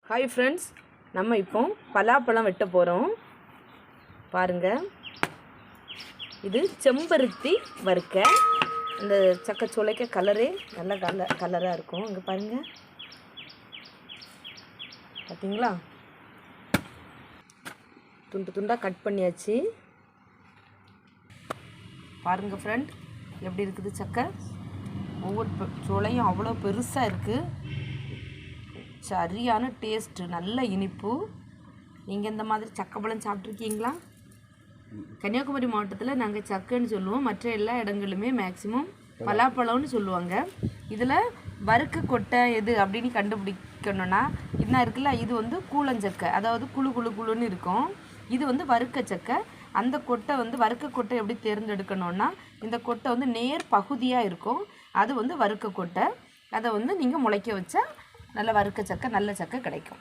Hi friends, நம்ம இப்போ பலாப்பழம் வெட்ட போகிறோம். பாருங்கள், இது செம்பருத்தி வறுக்க. இந்த சக்கச்சோலைக்க கலரே நல்ல கலராக இருக்கும். இங்கே பாருங்கள், பார்த்தீங்களா? துண்டு துண்டாக கட் பண்ணியாச்சு. பாருங்கள் ஃப்ரெண்ட், எப்படி இருக்குது சக்கை. ஒவ்வொரு சோலையும் அவ்வளோ பெருசாக இருக்குது. சரியான டேஸ்ட்டு, நல்ல இனிப்பு. நீங்கள் இந்த மாதிரி சக்கைப்பழம் சாப்பிட்ருக்கீங்களா? கன்னியாகுமரி மாவட்டத்தில் நாங்கள் சக்கைன்னு சொல்லுவோம். மற்ற எல்லா இடங்களுமே மேக்ஸிமம் பலாப்பழம்னு சொல்லுவாங்க. இதில் வறுக்க கொட்டை எது அப்படின்னு கண்டுபிடிக்கணுன்னா என்ன இருக்குல்ல, இது வந்து கூழஞ்சக்கை, அதாவது குழு குழு குழுன்னு இருக்கும். இது வந்து வறுக்க சக்கை. அந்த கொட்டை வந்து வறுக்க கொட்டை எப்படி தேர்ந்தெடுக்கணுன்னா, இந்த கொட்டை வந்து நேர் பகுதியாக இருக்கும். அது வந்து வறுக்க கொட்டை. அதை வந்து நீங்கள் முளைக்க வச்சா நல்ல வறுக்க சக்கை, நல்ல சக்கை கிடைக்கும்.